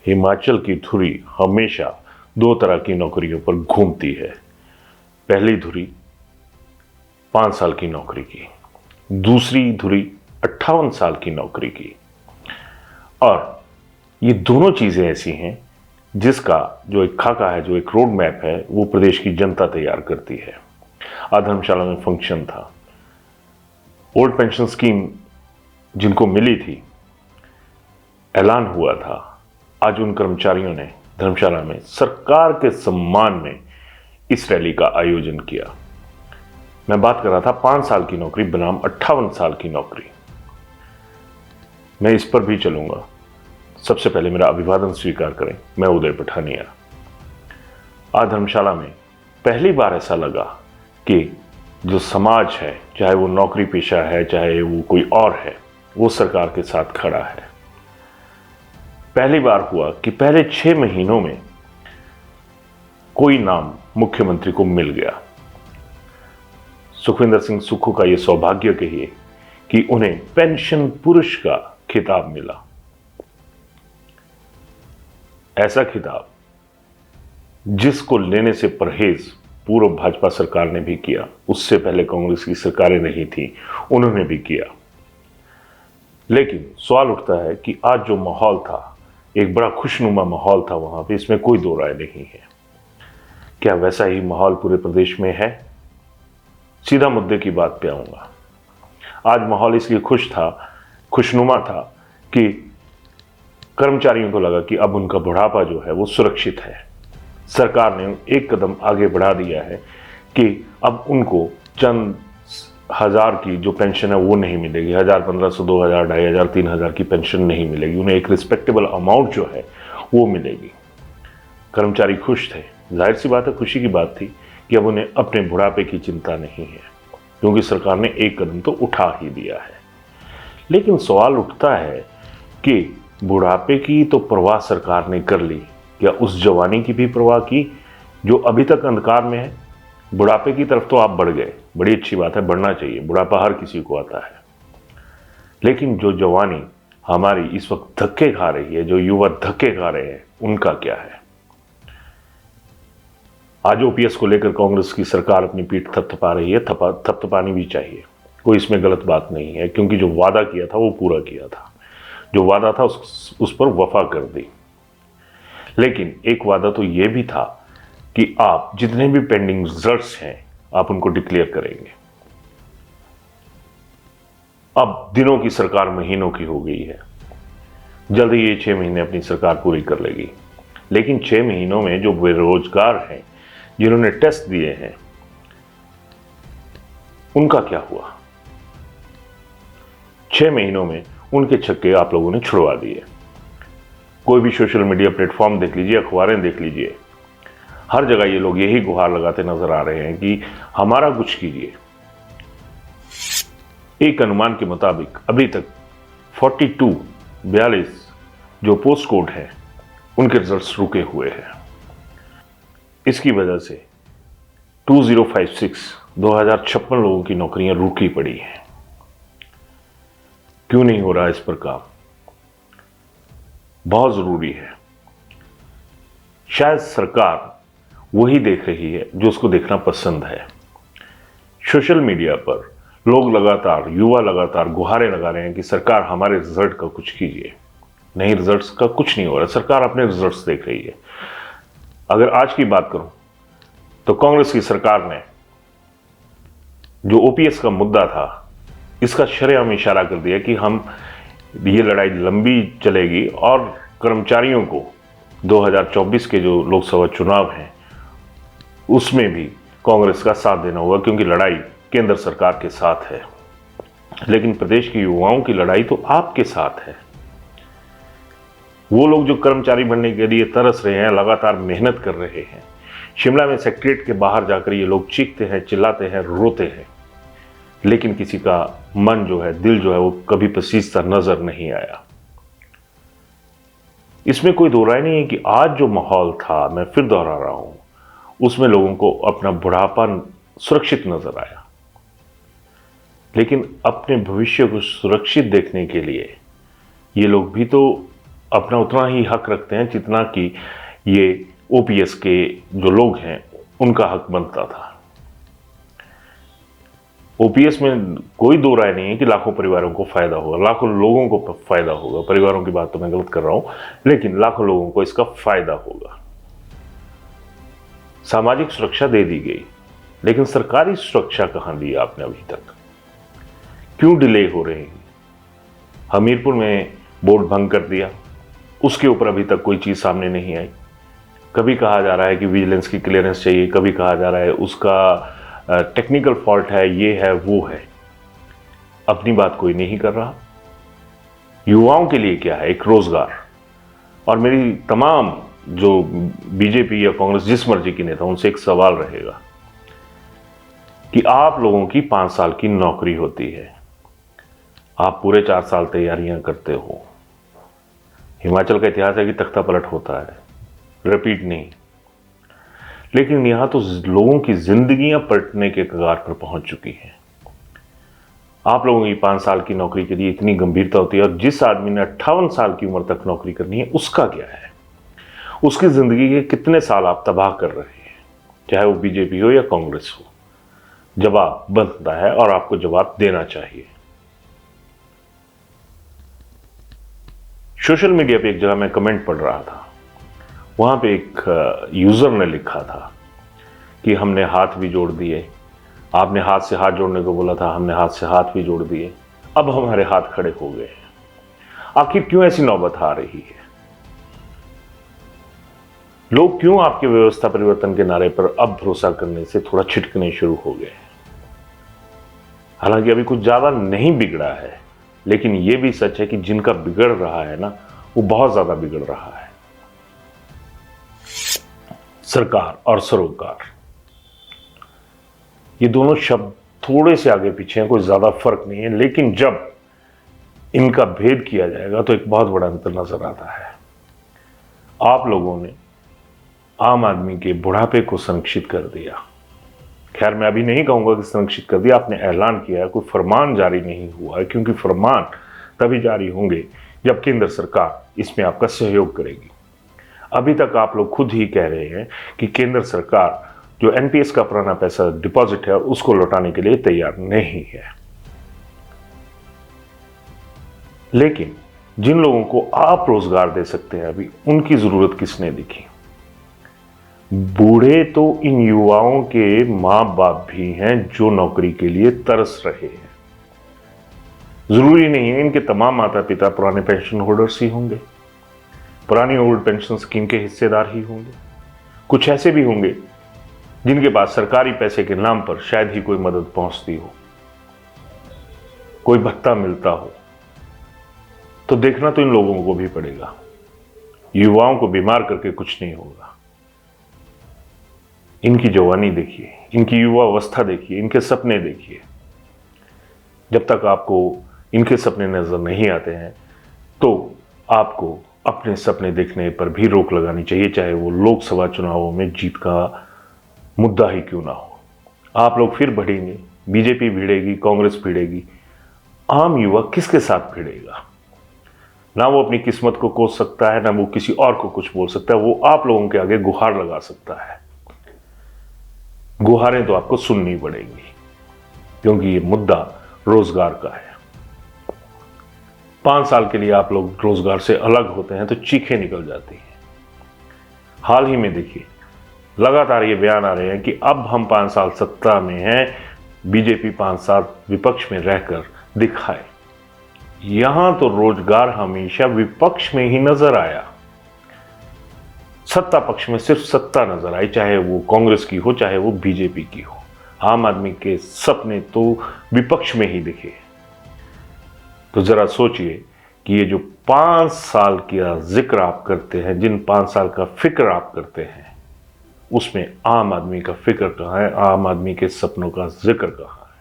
हिमाचल की धुरी हमेशा दो तरह की नौकरियों पर घूमती है। पहली धुरी 5 साल की नौकरी की, दूसरी धुरी 58 साल की नौकरी की। और ये दोनों चीजें ऐसी हैं जिसका जो एक खाका है, जो एक रोड मैप है, वो प्रदेश की जनता तैयार करती है। आज धर्मशाला में फंक्शन था। ओल्ड पेंशन स्कीम जिनको मिली थी, ऐलान हुआ था। आज उन कर्मचारियों ने धर्मशाला में सरकार के सम्मान में इस रैली का आयोजन किया। मैं बात कर रहा था 5 साल की नौकरी बनाम 58 साल की नौकरी। मैं इस पर भी चलूंगा। सबसे पहले मेरा अभिवादन स्वीकार करें, मैं उदय पठानिया। आज धर्मशाला में पहली बार ऐसा लगा कि जो समाज है, चाहे वो नौकरी पेशा है, चाहे वो कोई और है, वो सरकार के साथ खड़ा है। पहली बार हुआ कि पहले 6 महीनों में कोई नाम मुख्यमंत्री को मिल गया। सुखविंदर सिंह सुक्खू का यह सौभाग्य कहिए कि उन्हें पेंशन पुरुष का खिताब मिला। ऐसा खिताब जिसको लेने से परहेज पूर्व भाजपा सरकार ने भी किया, उससे पहले कांग्रेस की सरकारें नहीं थी, उन्होंने भी किया। लेकिन सवाल उठता है कि आज जो माहौल था, एक बड़ा खुशनुमा माहौल था वहां पे, इसमें कोई दो राय नहीं है। क्या वैसा ही माहौल पूरे प्रदेश में है? सीधा मुद्दे की बात पे आऊंगा। आज माहौल इसलिए खुशनुमा था कि कर्मचारियों को लगा कि अब उनका बुढ़ापा जो है वो सुरक्षित है। सरकार ने एक कदम आगे बढ़ा दिया है कि अब उनको चंद हजार की जो पेंशन है वो नहीं मिलेगी। 1000, 1500, 2000, 2500, 3000 की पेंशन नहीं मिलेगी। उन्हें एक रिस्पेक्टेबल अमाउंट जो है वो मिलेगी। कर्मचारी खुश थे। जाहिर सी बात है, खुशी की बात थी कि अब उन्हें अपने बुढ़ापे की चिंता नहीं है, क्योंकि सरकार ने एक कदम तो उठा ही दिया है। लेकिन सवाल उठता है कि बुढ़ापे की तो परवाह सरकार ने कर ली, क्या उस जवानी की भी परवाह की जो अभी तक अंधकार में है? बुढ़ापे की तरफ तो आप बढ़ गए, बड़ी अच्छी बात है, बढ़ना चाहिए, बुढ़ापा हर किसी को आता है। लेकिन जो जवानी हमारी इस वक्त धक्के खा रही है, जो युवा धक्के खा रहे हैं, उनका क्या है? आज ओपीएस को लेकर कांग्रेस की सरकार अपनी पीठ थपथपा रही है। थपथपानी भी चाहिए, कोई इसमें गलत बात नहीं है, क्योंकि जो वादा किया था वो पूरा किया था। जो वादा था उस पर वफा कर दी। लेकिन एक वादा तो यह भी था कि आप जितने भी पेंडिंग रिजल्ट्स हैं आप उनको डिक्लेयर करेंगे। अब दिनों की सरकार महीनों की हो गई है। जल्द ही ये 6 महीने अपनी सरकार पूरी कर लेगी। लेकिन 6 महीनों में जो बेरोजगार हैं, जिन्होंने टेस्ट दिए हैं, उनका क्या हुआ? 6 महीनों में उनके छक्के आप लोगों ने छुड़वा दिए। कोई भी सोशल मीडिया प्लेटफॉर्म देख लीजिए, अखबारें देख लीजिए, हर जगह ये लोग यही गुहार लगाते नजर आ रहे हैं कि हमारा कुछ कीजिए। एक अनुमान के मुताबिक अभी तक 42 जो पोस्ट कोड है उनके रिजल्ट्स रुके हुए हैं। इसकी वजह से 2056 लोगों की नौकरियां रुकी पड़ी हैं। क्यों नहीं हो रहा इस पर काम? बहुत जरूरी है। शायद सरकार वही देख रही है जो उसको देखना पसंद है। सोशल मीडिया पर लोग लगातार, युवा लगातार गुहारें लगा रहे हैं कि सरकार हमारे रिजल्ट का कुछ कीजिए। नहीं, रिजल्ट्स का कुछ नहीं हो रहा, सरकार अपने रिजल्ट्स देख रही है। अगर आज की बात करूं तो कांग्रेस की सरकार ने जो ओपीएस का मुद्दा था, इसका शरेआम इशारा कर दिया कि हम ये लड़ाई लंबी चलेगी और कर्मचारियों को 2024 के जो लोकसभा चुनाव हैं उसमें भी कांग्रेस का साथ देना होगा, क्योंकि लड़ाई केंद्र सरकार के साथ है। लेकिन प्रदेश के युवाओं की लड़ाई तो आपके साथ है। वो लोग जो कर्मचारी बनने के लिए तरस रहे हैं, लगातार मेहनत कर रहे हैं। शिमला में सेक्रेटरीट के बाहर जाकर ये लोग चीखते हैं, चिल्लाते हैं, रोते हैं, लेकिन किसी का मन जो है, दिल जो है, वो कभी पसीजता नजर नहीं आया। इसमें कोई दो राय नहीं है कि आज जो माहौल था, मैं फिर दोहरा रहा हूं, उसमें लोगों को अपना बुढ़ापा सुरक्षित नजर आया। लेकिन अपने भविष्य को सुरक्षित देखने के लिए ये लोग भी तो अपना उतना ही हक रखते हैं जितना कि ये ओपीएस के जो लोग हैं उनका हक बनता था। ओपीएस में कोई दो राय नहीं है कि लाखों परिवारों को फायदा होगा, लाखों लोगों को फायदा होगा। परिवारों की बात तो मैं गलत कर रहा हूं, लेकिन लाखों लोगों को इसका फायदा होगा। सामाजिक सुरक्षा दे दी गई, लेकिन सरकारी सुरक्षा कहां दी आपने अभी तक? क्यों डिले हो रहे हैं? हमीरपुर में बोर्ड भंग कर दिया, उसके ऊपर अभी तक कोई चीज सामने नहीं आई। कभी कहा जा रहा है कि विजिलेंस की क्लियरेंस चाहिए, कभी कहा जा रहा है उसका टेक्निकल फॉल्ट है, ये है वो है। अपनी बात कोई नहीं कर रहा। युवाओं के लिए क्या है? एक रोजगार। और मेरी तमाम जो बीजेपी या कांग्रेस जिस मर्जी की नेता, उनसे एक सवाल रहेगा कि आप लोगों की 5 साल की नौकरी होती है, आप पूरे 4 साल तैयारियां करते हो। हिमाचल का इतिहास है कि तख्ता पलट होता है, रिपीट नहीं। लेकिन यहां तो लोगों की जिंदगियां पलटने के कगार पर पहुंच चुकी हैं। आप लोगों की 5 साल की नौकरी के लिए इतनी गंभीरता होती है, और जिस आदमी ने 58 साल की उम्र तक नौकरी करनी है, उसका क्या है? उसकी जिंदगी के कितने साल आप तबाह कर रहे हैं? चाहे वो बीजेपी हो या कांग्रेस हो, जवाब बनता है और आपको जवाब देना चाहिए। सोशल मीडिया पे एक जगह मैं कमेंट पढ़ रहा था, वहां पे एक यूजर ने लिखा था कि हमने हाथ भी जोड़ दिए, आपने हाथ से हाथ जोड़ने को बोला था, हमने हाथ से हाथ भी जोड़ दिए, अब हमारे हाथ खड़े हो गए हैं। आखिर क्यों ऐसी नौबत आ रही है? लोग क्यों आपके व्यवस्था परिवर्तन के नारे पर अब भरोसा करने से थोड़ा छिटकने शुरू हो गए? हालांकि अभी कुछ ज्यादा नहीं बिगड़ा है, लेकिन यह भी सच है कि जिनका बिगड़ रहा है ना, वो बहुत ज्यादा बिगड़ रहा है। सरकार और सरोकार, ये दोनों शब्द थोड़े से आगे पीछे हैं, कोई ज्यादा फर्क नहीं है, लेकिन जब इनका भेद किया जाएगा तो एक बहुत बड़ा अंतर नजर आता है। आप लोगों ने आम आदमी के बुढ़ापे को संरक्षित कर दिया। खैर, मैं अभी नहीं कहूंगा कि संरक्षित कर दिया, आपने ऐलान किया है, कोई फरमान जारी नहीं हुआ है, क्योंकि फरमान तभी जारी होंगे जब केंद्र सरकार इसमें आपका सहयोग करेगी। अभी तक आप लोग खुद ही कह रहे हैं कि केंद्र सरकार जो एनपीएस का पुराना पैसा डिपॉजिट है उसको लौटाने के लिए तैयार नहीं है। लेकिन जिन लोगों को आप रोजगार दे सकते हैं, अभी उनकी जरूरत किसने दिखी? बूढ़े तो इन युवाओं के मां बाप भी हैं जो नौकरी के लिए तरस रहे हैं। जरूरी नहीं है इनके तमाम माता पिता पुराने पेंशन होल्डर्स ही होंगे, पुरानी ओल्ड पेंशन स्कीम के हिस्सेदार ही होंगे। कुछ ऐसे भी होंगे जिनके पास सरकारी पैसे के नाम पर शायद ही कोई मदद पहुंचती हो, कोई भत्ता मिलता हो। तो देखना तो इन लोगों को भी पड़ेगा। युवाओं को बीमार करके कुछ नहीं होगा। इनकी जवानी देखिए, इनकी युवा अवस्था देखिए, इनके सपने देखिए। जब तक आपको इनके सपने नजर नहीं आते हैं तो आपको अपने सपने देखने पर भी रोक लगानी चाहिए, चाहे वो लोकसभा चुनावों में जीत का मुद्दा ही क्यों ना हो। आप लोग फिर बढ़ेंगे, बीजेपी भिड़ेगी, कांग्रेस भिड़ेगी, आम युवा किसके साथ भिड़ेगा? ना वो अपनी किस्मत को कोस सकता है, ना वो किसी और को कुछ बोल सकता है। वो आप लोगों के आगे गुहार लगा सकता है। गुहारें तो आपको सुननी पड़ेंगी, क्योंकि ये मुद्दा रोजगार का है। 5 साल के लिए आप लोग रोजगार से अलग होते हैं तो चीखें निकल जाती हैं। हाल ही में देखिए, लगातार ये बयान आ रहे हैं कि अब हम 5 साल सत्ता में हैं, बीजेपी 5 साल विपक्ष में रहकर दिखाए। यहां तो रोजगार हमेशा विपक्ष में ही नजर आया, सत्ता पक्ष में सिर्फ सत्ता नजर आई, चाहे वो कांग्रेस की हो चाहे वो बीजेपी की हो। आम आदमी के सपने तो विपक्ष में ही दिखे। तो जरा सोचिए कि ये जो 5 साल का जिक्र आप करते हैं, जिन 5 साल का फिक्र आप करते हैं, उसमें आम आदमी का फिक्र कहां है? आम आदमी के सपनों का जिक्र कहां है?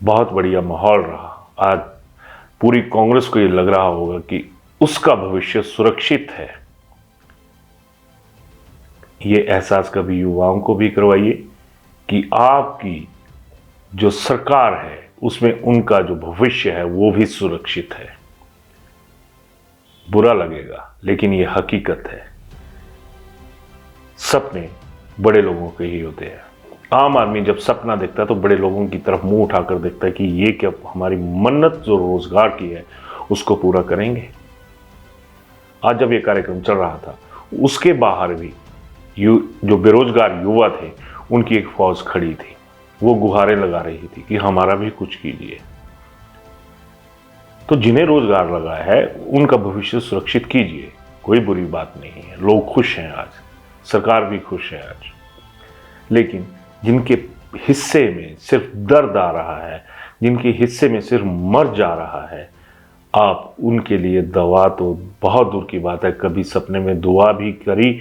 बहुत बढ़िया माहौल रहा। आज पूरी कांग्रेस को ये लग रहा होगा कि उसका भविष्य सुरक्षित है। ये एहसास कभी युवाओं को भी करवाइए कि आपकी जो सरकार है उसमें उनका जो भविष्य है वो भी सुरक्षित है। बुरा लगेगा, लेकिन ये हकीकत है। सपने बड़े लोगों के ही होते हैं। आम आदमी जब सपना देखता है तो बड़े लोगों की तरफ मुंह उठाकर देखता है कि ये क्या हमारी मन्नत जो रोजगार की है उसको पूरा करेंगे। आज जब ये कार्यक्रम चल रहा था, उसके बाहर भी जो बेरोजगार युवा थे उनकी एक फौज खड़ी थी। वो गुहारें लगा रही थी कि हमारा भी कुछ कीजिए। तो जिन्हें रोजगार लगा है उनका भविष्य सुरक्षित कीजिए, कोई बुरी बात नहीं है। लोग खुश हैं आज, सरकार भी खुश है आज। लेकिन जिनके हिस्से में सिर्फ दर्द आ रहा है, जिनके हिस्से में सिर्फ मर जा रहा है, आप उनके लिए दवा तो बहुत दूर की बात है, कभी सपने में दुआ भी करी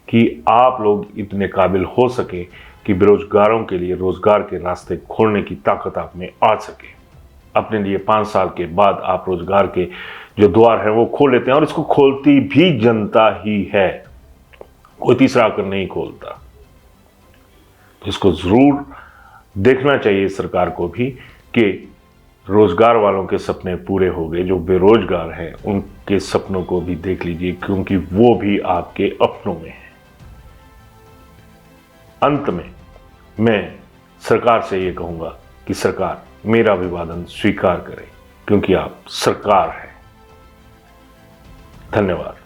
कि आप लोग इतने काबिल हो सके कि बेरोजगारों के लिए रोजगार के रास्ते खोलने की ताकत आप में आ सके। अपने लिए 5 साल के बाद आप रोजगार के जो द्वार है वो खोल लेते हैं, और इसको खोलती भी जनता ही है, कोई तीसरा आकर नहीं खोलता। इसको जरूर देखना चाहिए सरकार को भी कि रोजगार वालों के सपने पूरे हो गए, जो बेरोजगार हैं उनके सपनों को भी देख लीजिए, क्योंकि वो भी आपके अपनों में है। अंत में मैं सरकार से ये कहूंगा कि सरकार मेरा अभिवादन स्वीकार करें, क्योंकि आप सरकार हैं। धन्यवाद।